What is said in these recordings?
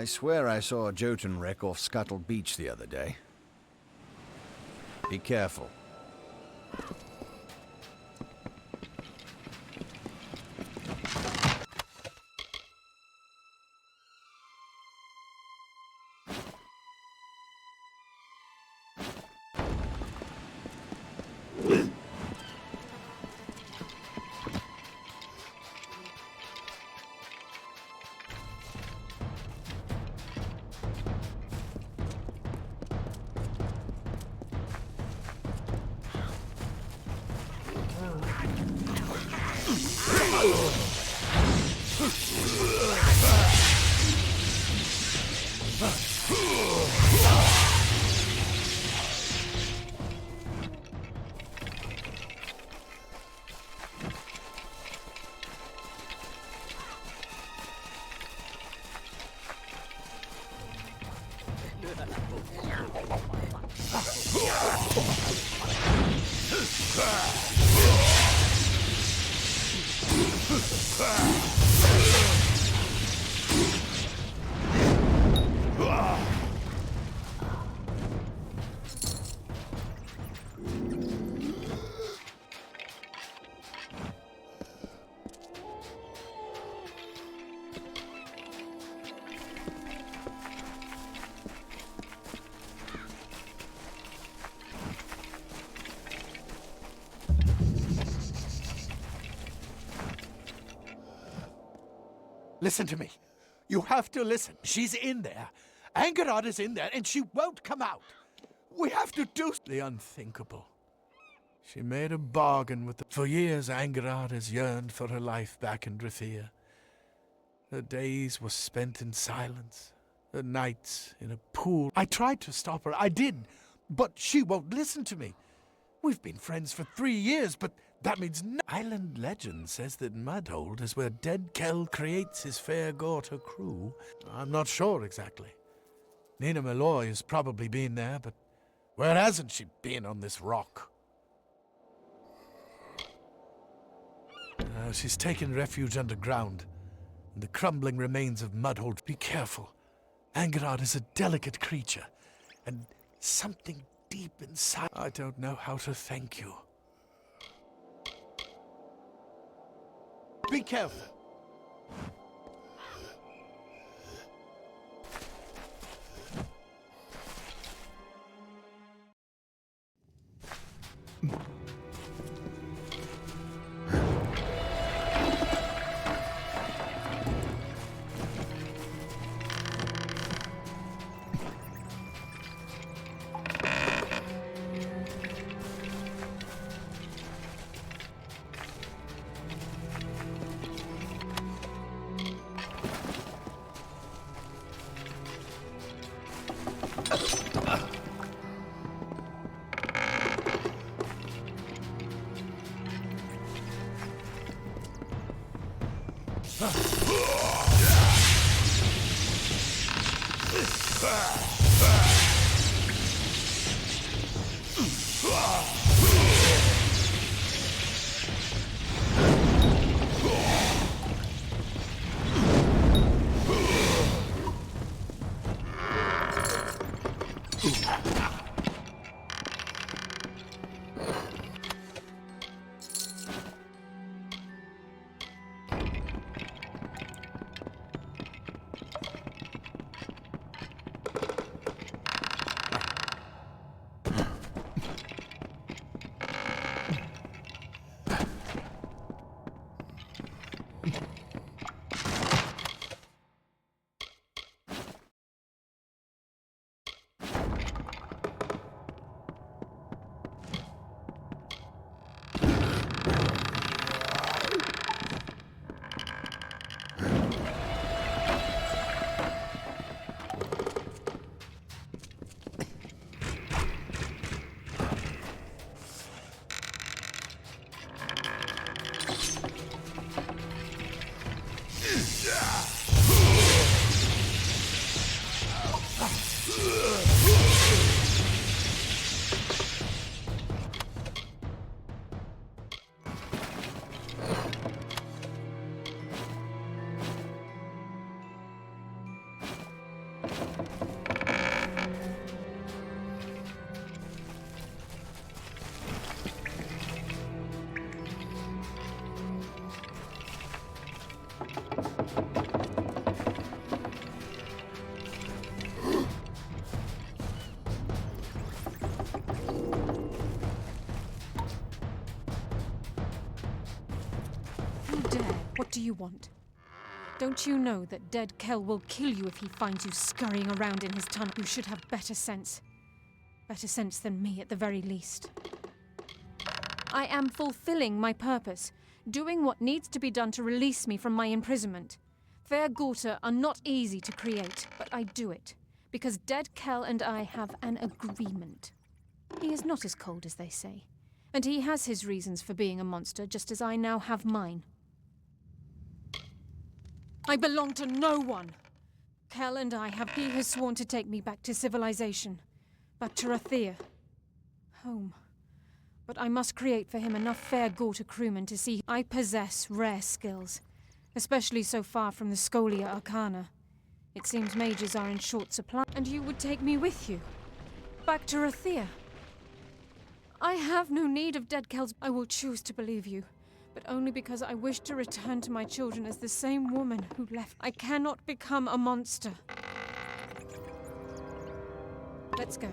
I swear I saw a Jotun wreck off Scuttle Beach the other day. Be careful. Listen to me. You have to listen. She's in there. Angarad is in there, and she won't come out. We have to do the unthinkable. She made a bargain with the... For years, Angarad has yearned for her life back in Drithia. Her days were spent in silence. Her nights in a pool. I tried to stop her. I did. But she won't listen to me. We've been friends for 3 years, but that means no... Island legend says that Mudhold is where dead Kel creates his fair Gorta crew. I'm not sure exactly. Nina Malloy has probably been there, but where hasn't she been on this rock? She's taken refuge underground, in the crumbling remains of Mudhold. Be careful. Angarad is a delicate creature, and something deep inside... I don't know how to thank you. Be careful. you dare, what do you want? Don't you know that dead Kel will kill you if he finds you scurrying around in his tunnel? You should have better sense. Better sense than me, at the very least. I am fulfilling my purpose, doing what needs to be done to release me from my imprisonment. Fair Gorta are not easy to create, but I do it, because dead Kel and I have an agreement. He is not as cold as they say, and he has his reasons for being a monster, just as I now have mine. I belong to no one. Kel and I have... He has sworn to take me back to civilization. Back to Rathia. Home. But I must create for him enough fair Gorta crewmen to see I possess rare skills, especially so far from the Scholia Arcana. It seems mages are in short supply, and you would take me with you. Back to Rathia. I have no need of dead Kel's... I will choose to believe you, but only because I wish to return to my children as the same woman who left. I cannot become a monster. Let's go.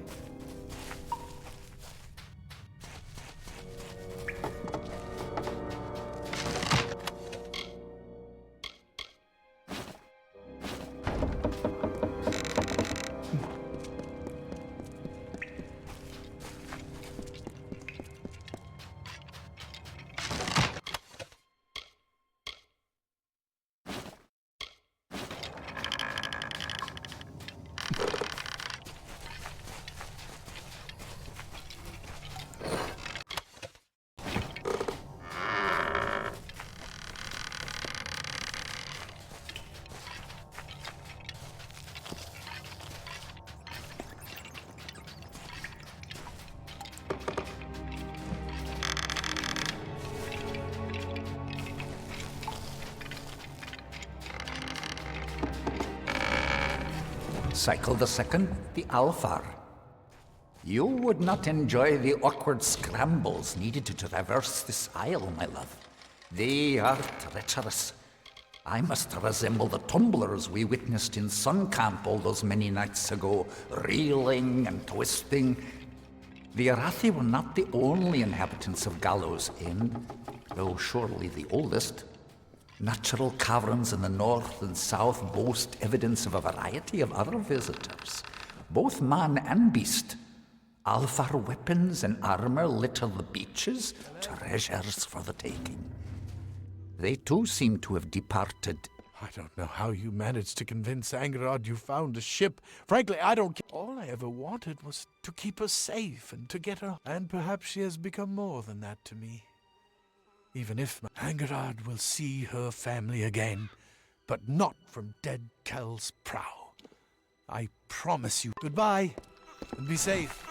Cycle the second, the Alfar. You would not enjoy the awkward scrambles needed to traverse this isle, my love. They are treacherous. I must resemble the tumblers we witnessed in Sun Camp all those many nights ago, reeling and twisting. The Arathi were not the only inhabitants of Gallows Inn, though surely the oldest. Natural caverns in the north and south boast evidence of a variety of other visitors, both man and beast. Alfar weapons and armor litter the beaches, treasures for the taking. They too seem to have departed. I don't know how you managed to convince Angarod you found a ship. Frankly, I don't care. All I ever wanted was to keep her safe and to get her. And perhaps she has become more than that to me. Even if Angarod will see her family again, but not from dead Kel's prow. I promise you. Goodbye, and be safe.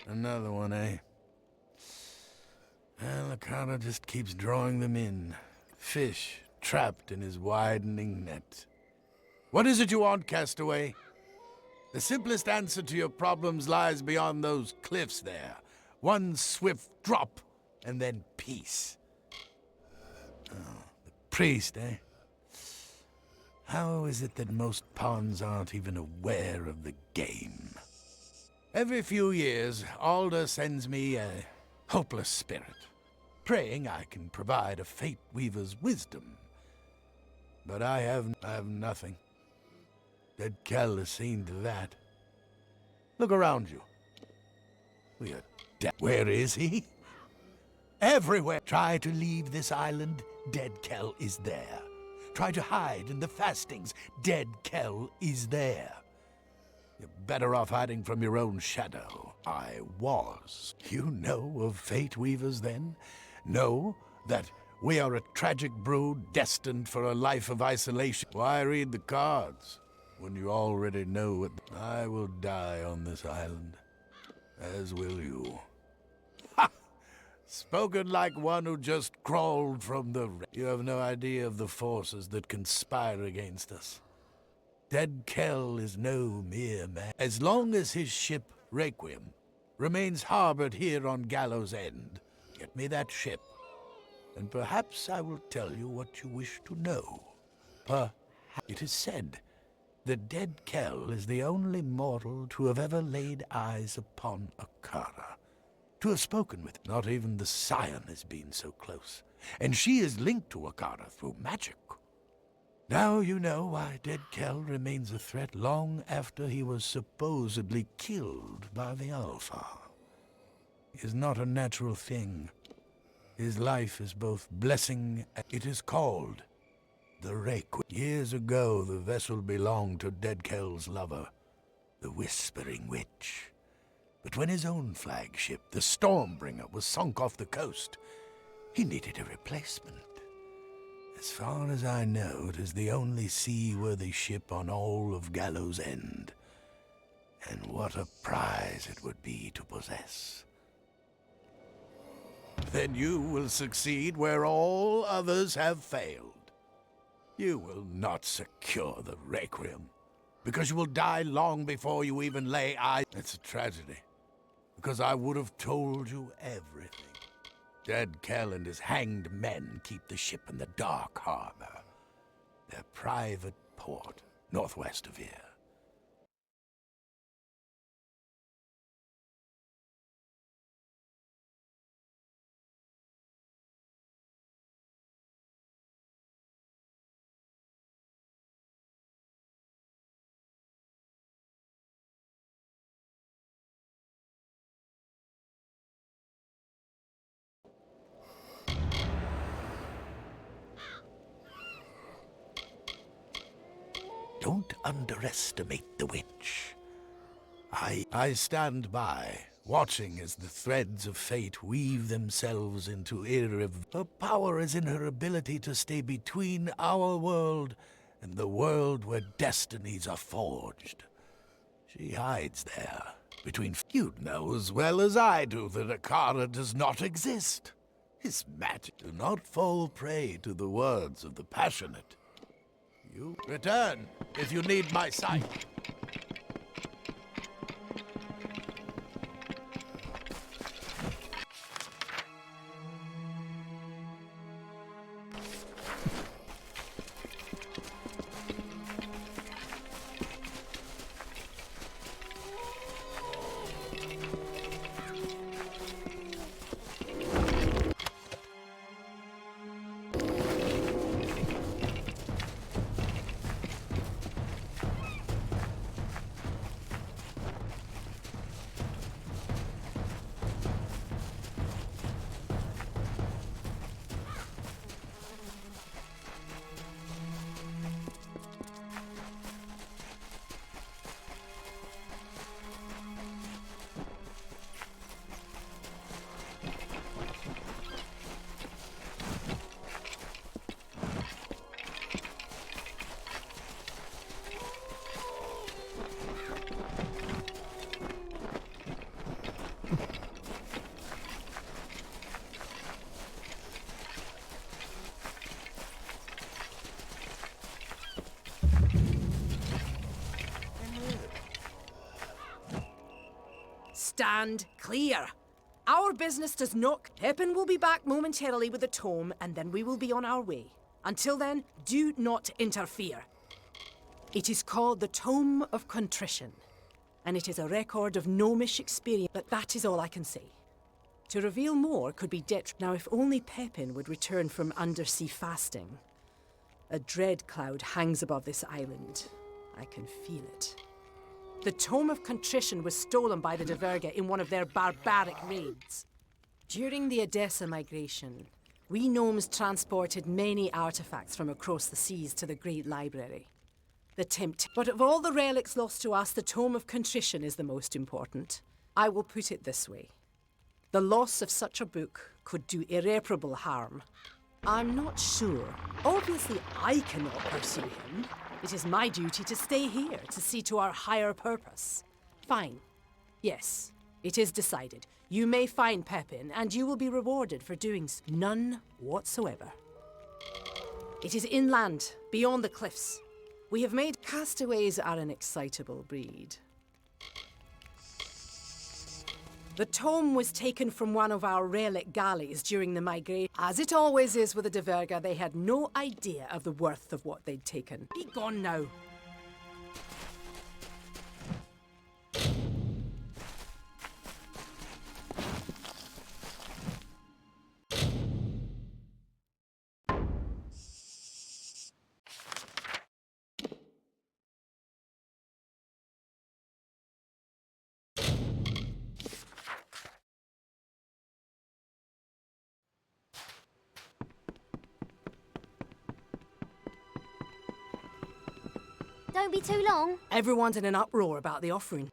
Another one, eh? Well, the carter just keeps drawing them in. Fish trapped in his widening net. What is it you want, castaway? The simplest answer to your problems lies beyond those cliffs there. One swift drop, and then peace. Oh, the priest, eh? How is it that most pawns aren't even aware of the game? Every few years, Alder sends me a hopeless spirit, praying I can provide a fate weaver's wisdom. But I have nothing. Dead Kell has seen to that. Look around you. We are dead. Where is he? Everywhere. Try to leave this island, Dead Kell is there. Try to hide in the fastings, Dead Kell is there. You're better off hiding from your own shadow. I was. You know of fate weavers, then? Know that we are a tragic brood destined for a life of isolation. Why read the cards when you already know what? I will die on this island, as will you. Ha! Spoken like one who just crawled from the... You have no idea of the forces that conspire against us. Dead Kell is no mere man. As long as his ship, Requiem, remains harbored here on Gallows End, get me that ship, and perhaps I will tell you what you wish to know. It is said that Dead Kell is the only mortal to have ever laid eyes upon a Kara. to have spoken with. Not even the Scion has been so close, and she is linked to Akara through magic. Now you know why dead Kel remains a threat long after he was supposedly killed by the Alpha. He is not a natural thing. His life is both blessing and it is called the Requiem. Years ago, the vessel belonged to dead Kel's lover, the Whispering Witch. But when his own flagship, the Stormbringer, was sunk off the coast, he needed a replacement. As far as I know, it is the only seaworthy ship on all of Gallows End. And what a prize it would be to possess. Then you will succeed where all others have failed. You will not secure the Requiem, because you will die long before you even lay eyes. It's a tragedy, because I would have told you everything. Dead Kel and his hanged men keep the ship in the Dark Harbor, their private port northwest of here. Don't underestimate the witch. I stand by, watching as the threads of fate weave themselves into her power is in her ability to stay between our world and the world where destinies are forged. She hides there, between... You know as well as I do that Akara does not exist. His magic. Do not fall prey to the words of the passionate. You return if you need my sight. Stand clear. Our business does not... Pepin will be back momentarily with the tome, and then we will be on our way. Until then, do not interfere. It is called the Tome of Contrition, and it is a record of gnomish experience, but that is all I can say. To reveal more could be Now, if only Pepin would return from undersea fasting. A dread cloud hangs above this island. I can feel it. The Tome of Contrition was stolen by the Diverga in one of their barbaric raids. During the Edessa migration, we gnomes transported many artifacts from across the seas to the Great Library. But of all the relics lost to us, the Tome of Contrition is the most important. I will put it this way. The loss of such a book could do irreparable harm. I'm not sure. Obviously, I cannot pursue him. It is my duty to stay here to see to our higher purpose. Fine. Yes, it is decided. You may find Pepin, and you will be rewarded for doing so. None whatsoever. It is inland, beyond the cliffs. We have made... Castaways are an excitable breed. The tome was taken from one of our relic galleys during the migration. As it always is with the Diverga, they had no idea of the worth of what they'd taken. Be gone now. Don't be too long. Everyone's in an uproar about the offering.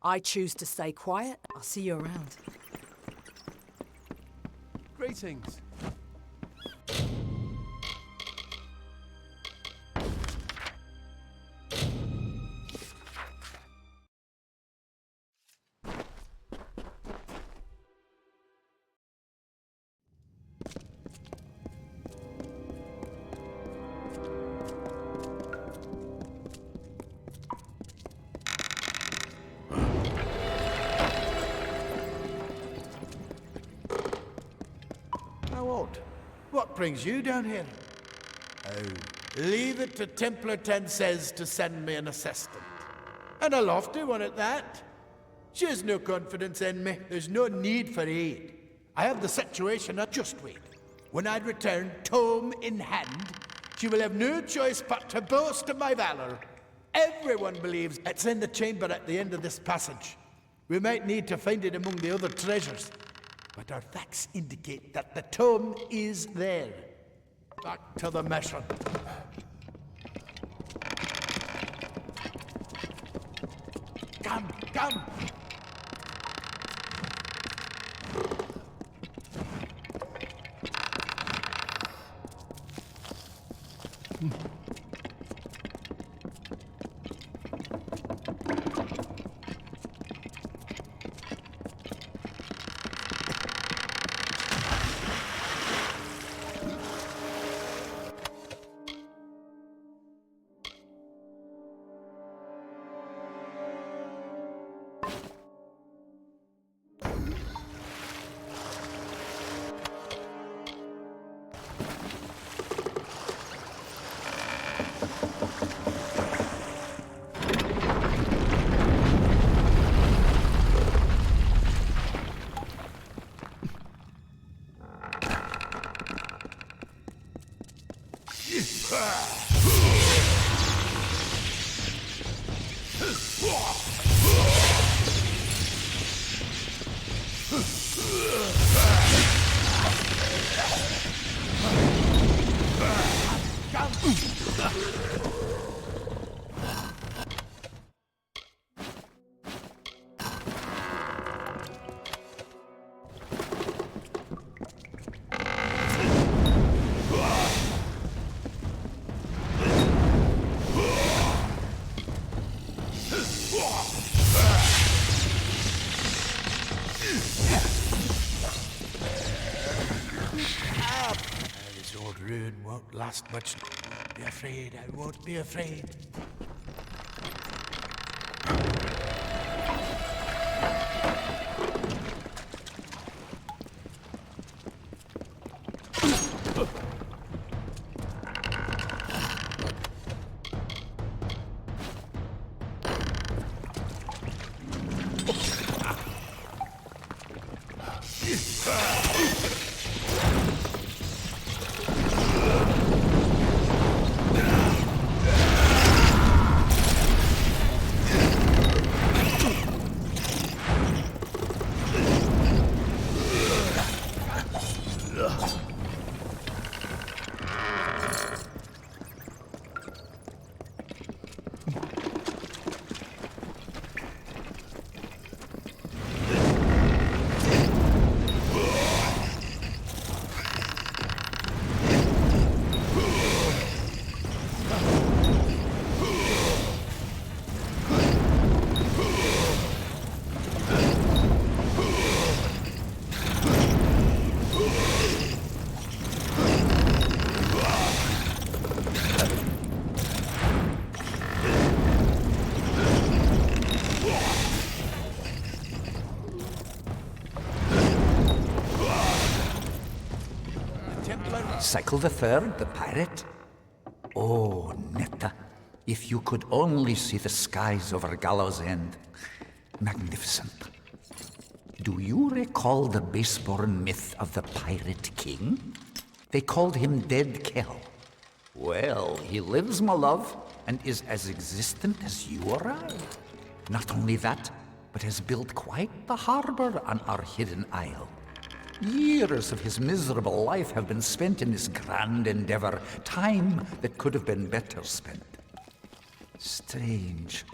I choose to stay quiet. I'll see you around. Greetings. How odd. What brings you down here? Oh, leave it to Templar 10 says to send me an assistant. And a lofty one at that. She has no confidence in me. There's no need for aid. I have the situation at just wait. When I return, tome in hand, she will have no choice but to boast of my valor. Everyone believes it's in the chamber at the end of this passage. We might need to find it among the other treasures, but our facts indicate that the tome is there. Back to the mission. Come, come! This old ruin won't last much. Be afraid, I won't be afraid. Cycle the Third, the pirate? Oh, Netta, if you could only see the skies over Gallows End. Magnificent. Do you recall the baseborn myth of the Pirate King? They called him Dead Kel. Well, he lives, my love, and is as existent as you or I. Not only that, but has built quite the harbor on our hidden isle. Years of his miserable life have been spent in this grand endeavor, time that could have been better spent. Strange.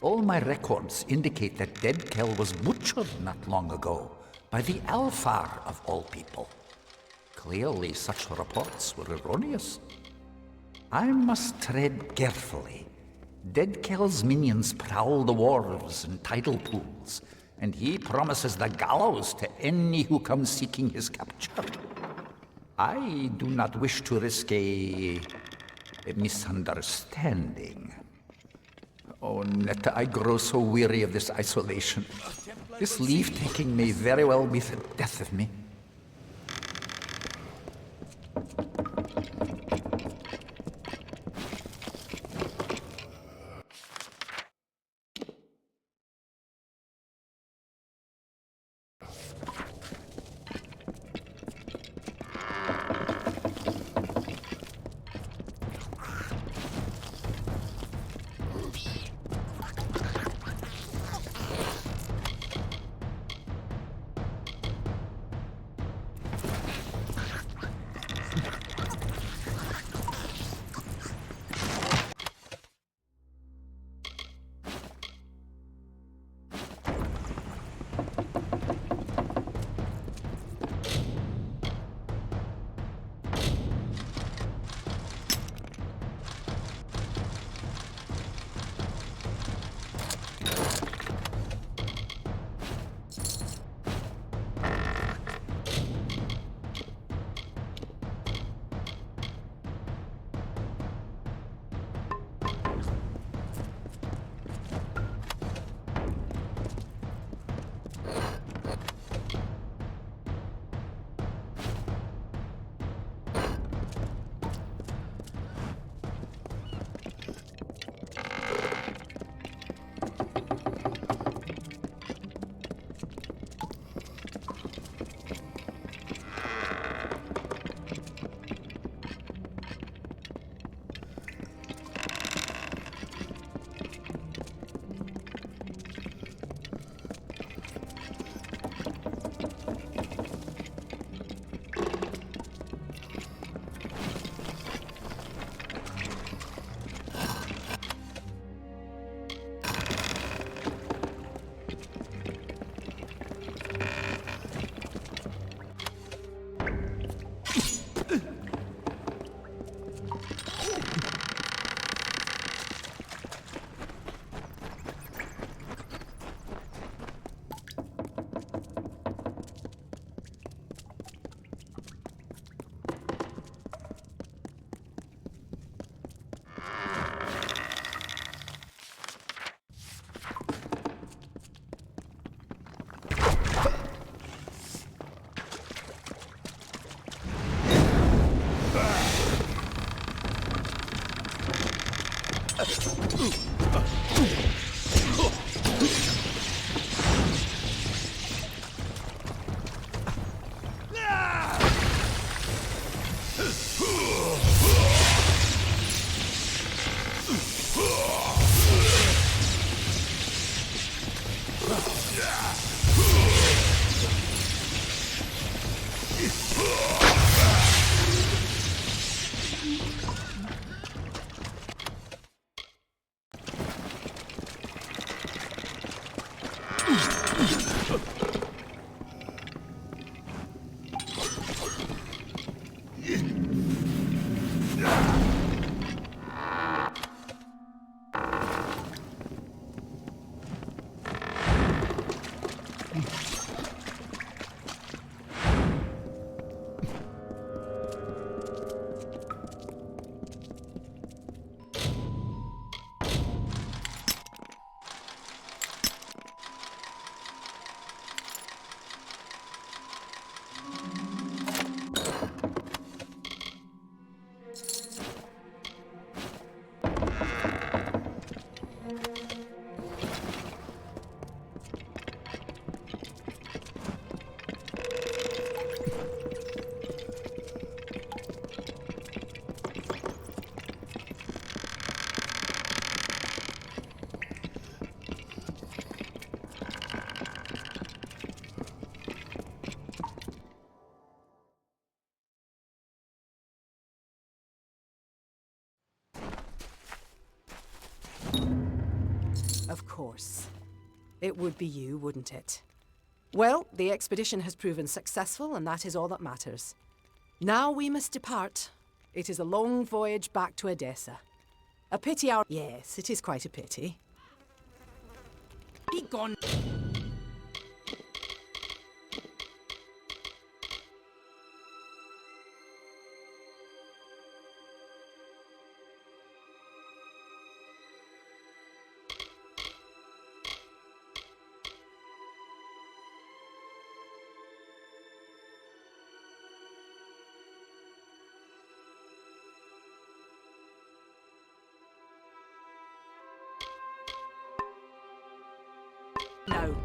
All my records indicate that Dead Kel was butchered not long ago by the Alfar of all people. Clearly, such reports were erroneous. I must tread carefully. Dead Kel's minions prowl the wharves and tidal pools, and he promises the gallows to any who come seeking his capture. I do not wish to risk a misunderstanding. Oh, Netta, I grow so weary of this isolation. This leave-taking may very well be the death of me. course. It would be you, wouldn't it? Well, the expedition has proven successful, and that is all that matters. Now we must depart. It is a long voyage back to Edessa. A pity our... Yes, it is quite a pity. Be gone. No.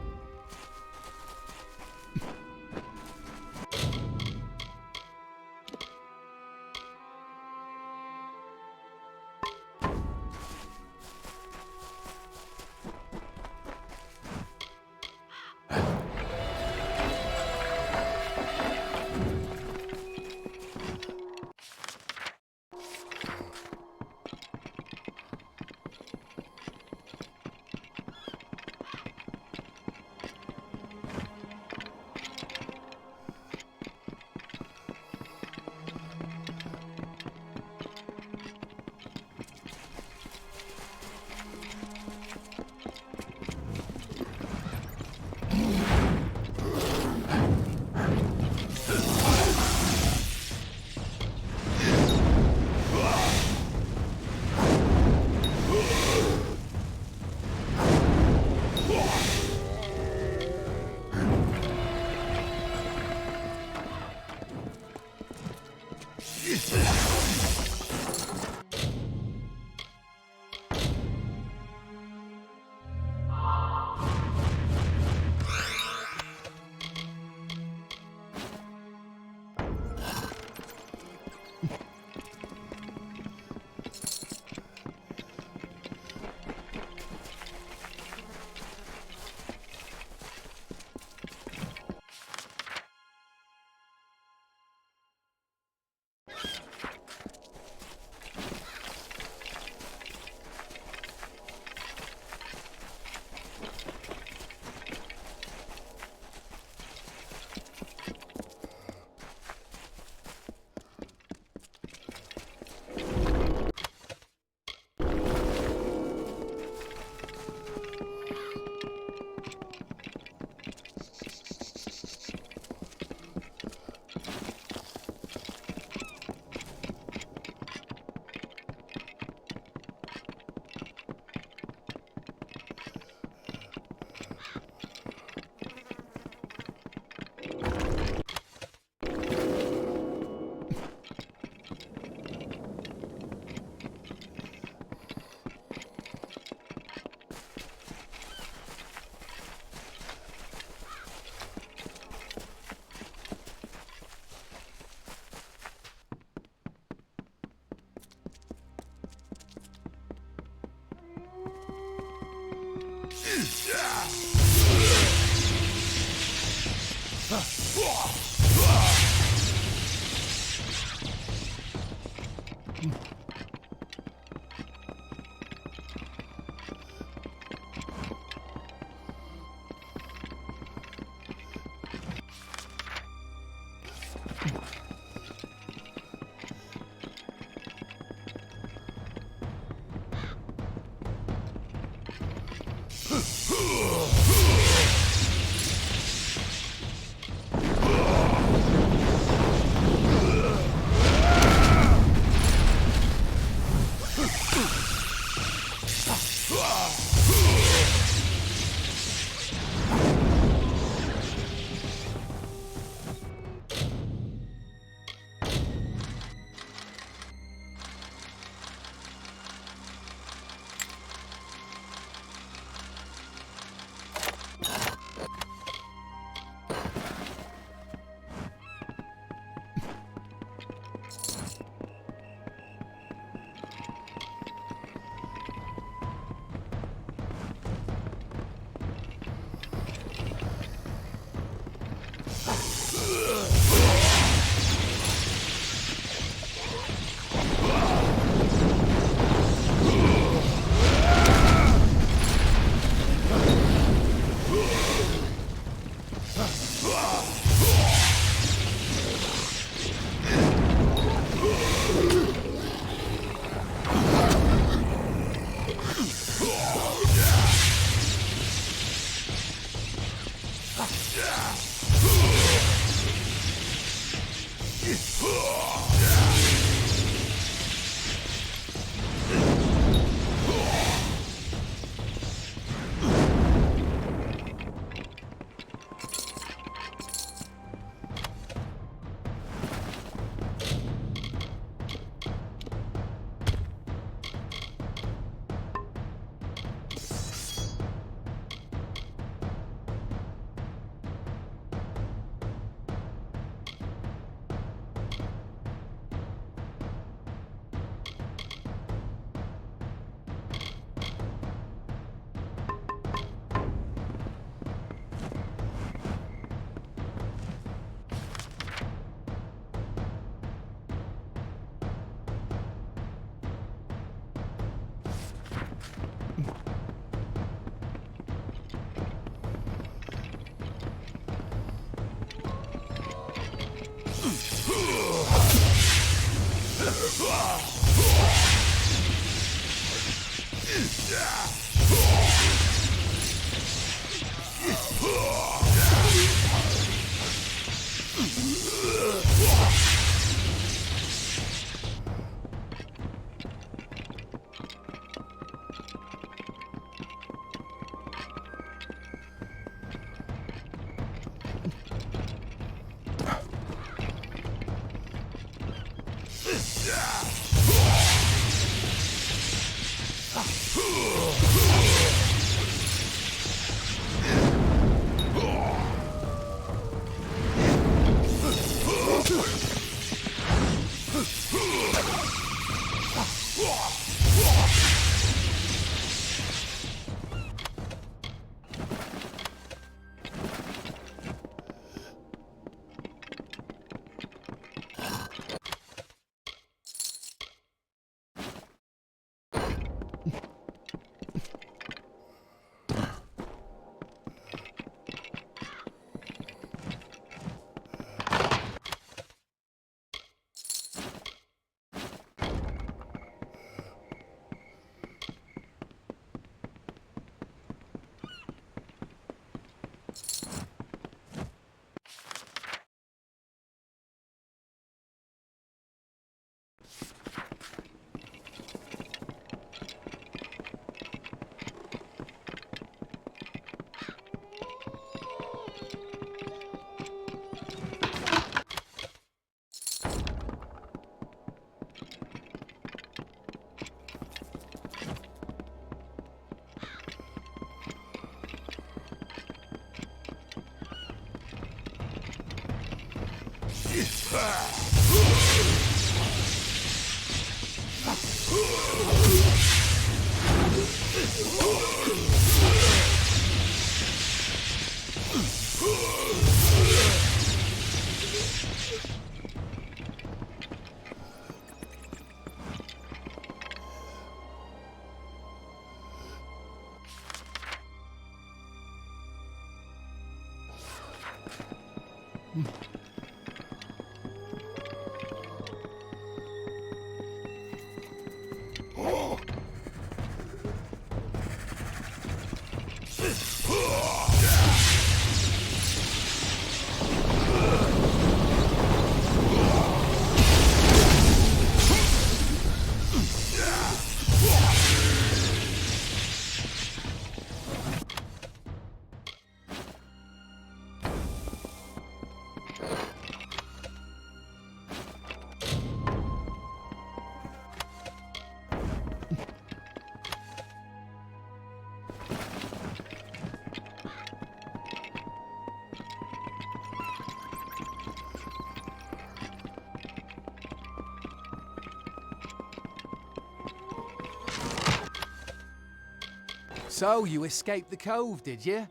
So, you escaped the cove, did you?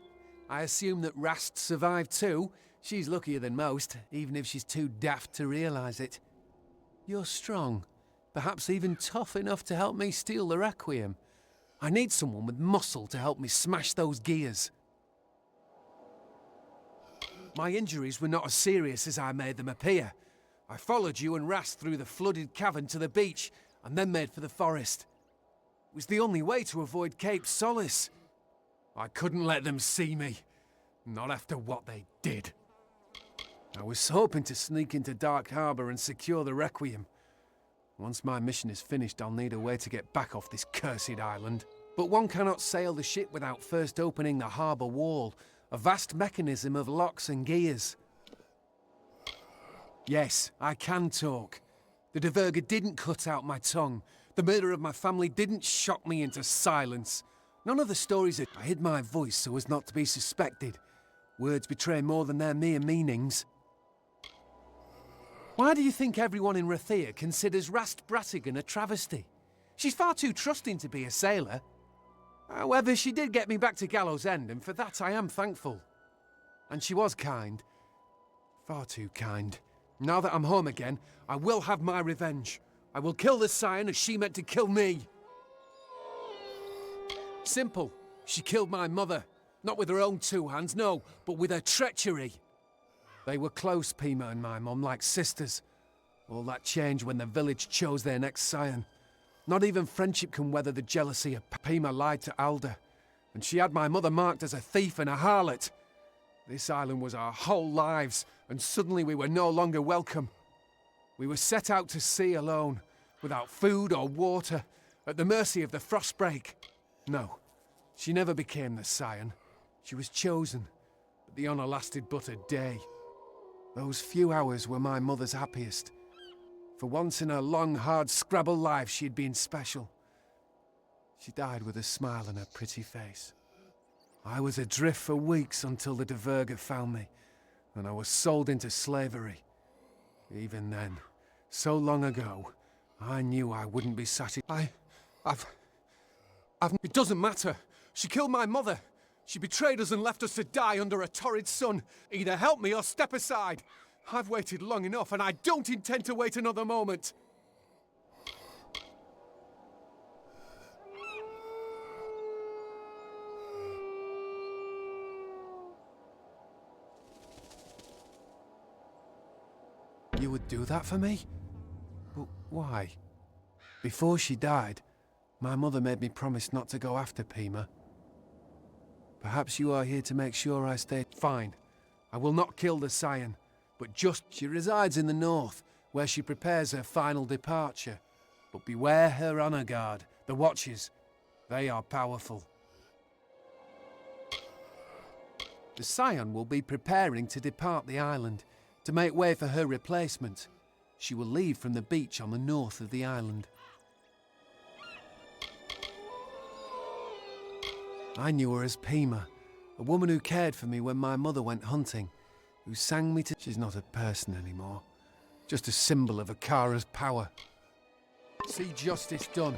I assume that Rast survived too. She's luckier than most, even if she's too daft to realise it. You're strong, perhaps even tough enough to help me steal the Requiem. I need someone with muscle to help me smash those gears. My injuries were not as serious as I made them appear. I followed you and Rast through the flooded cavern to the beach, and then made for the forest. It was the only way to avoid Cape Solace. I couldn't let them see me. Not after what they did. I was hoping to sneak into Dark Harbour and secure the Requiem. Once my mission is finished, I'll need a way to get back off this cursed island. But one cannot sail the ship without first opening the harbour wall, a vast mechanism of locks and gears. Yes, I can talk. The Diverger didn't cut out my tongue. The murder of my family didn't shock me into silence. None of the stories I hid my voice so as not to be suspected. Words betray more than their mere meanings. Why do you think everyone in Rathia considers Rast Bratigan a travesty? She's far too trusting to be a sailor. However, she did get me back to Gallows End, and for that I am thankful. And she was kind. Far too kind. Now that I'm home again, I will have my revenge. I will kill the Scion as she meant to kill me. Simple. She killed my mother. Not with her own two hands, no, but with her treachery. They were close, Pima and my mum, like sisters. All that changed when the village chose their next scion. Not even friendship can weather the jealousy of Pima lied to Alda. And she had my mother marked as a thief and a harlot. This island was our whole lives, and suddenly we were no longer welcome. We were set out to sea alone, without food or water, at the mercy of the frostbreak. No, she never became the scion. She was chosen, but the honour lasted but a day. Those few hours were my mother's happiest. For once in her long, hard Scrabble life, she had been special. She died with a smile on her pretty face. I was adrift for weeks until the Diverger found me, and I was sold into slavery. Even then, so long ago, I knew I wouldn't be satisfied. It doesn't matter. She killed my mother. She betrayed us and left us to die under a torrid sun. Either help me or step aside. I've waited long enough, and I don't intend to wait another moment. You would do that for me? But why? Before she died, my mother made me promise not to go after Pima. Perhaps you are here to make sure I stay. Fine. I will not kill the Scion, but just she resides in the north, where she prepares her final departure. But beware her honor guard, the Watchers. They are powerful. The Scion will be preparing to depart the island, to make way for her replacement. She will leave from the beach on the north of the island. I knew her as Pima, a woman who cared for me when my mother went hunting, who sang me to... She's not a person anymore, just a symbol of Akara's power. See justice done.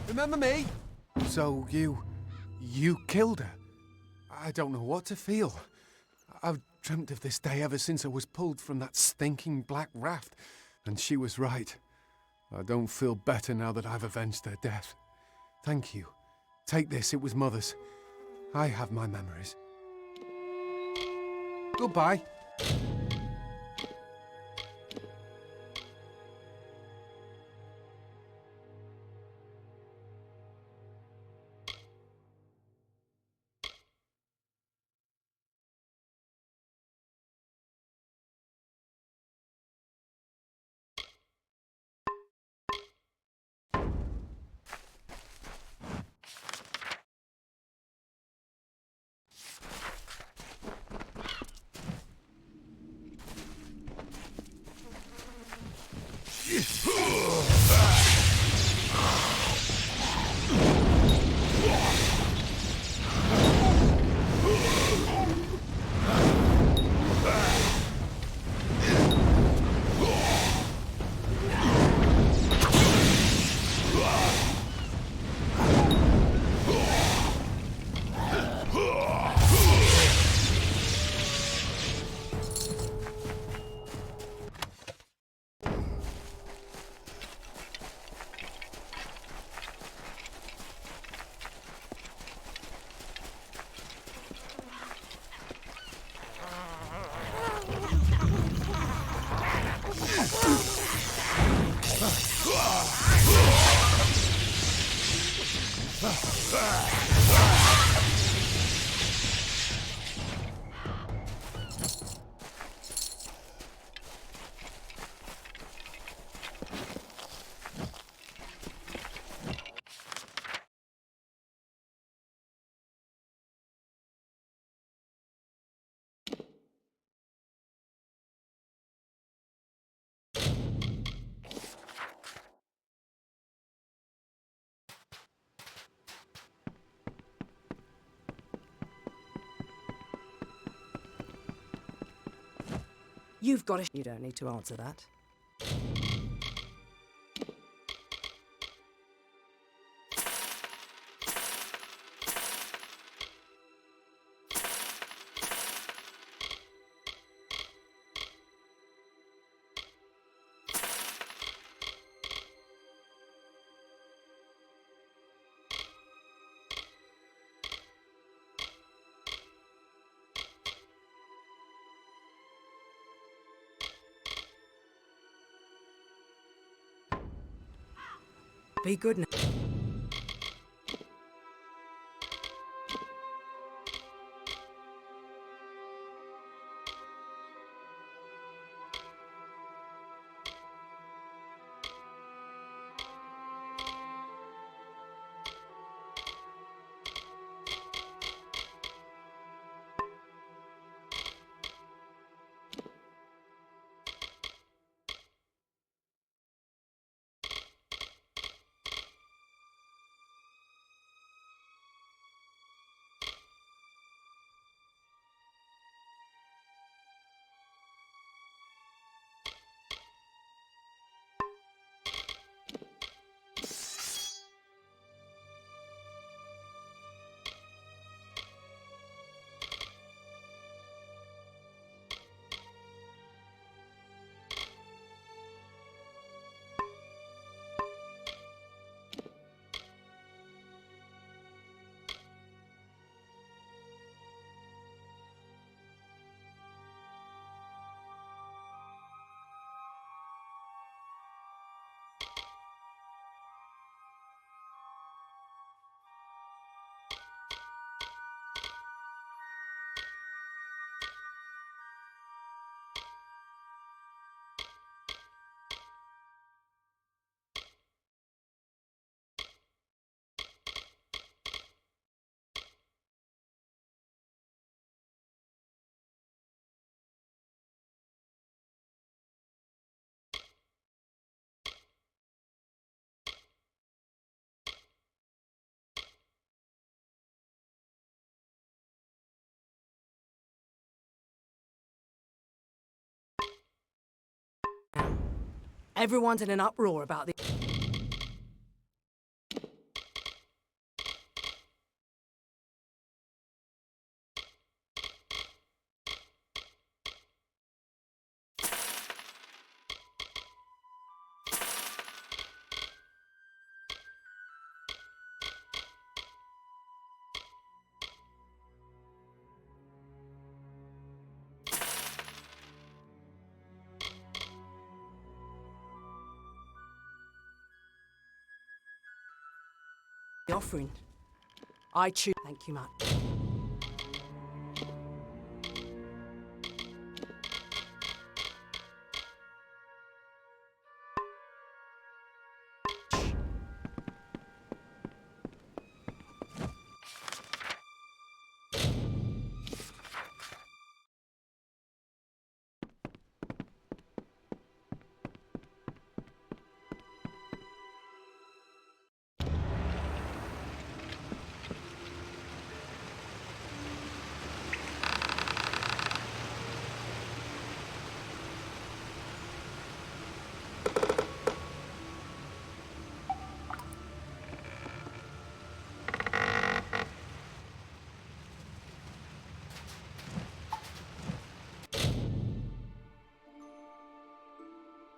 Remember me? So you killed her? I don't know what to feel. I've dreamt of this day ever since I was pulled from that stinking black raft, and she was right. I don't feel better now that I've avenged her death. Thank you. Take this, it was Mother's. I have my memories. Goodbye. You've got to... You don't need to answer that. Be good now. Everyone's in an uproar about the... offering. I choose... Thank you much.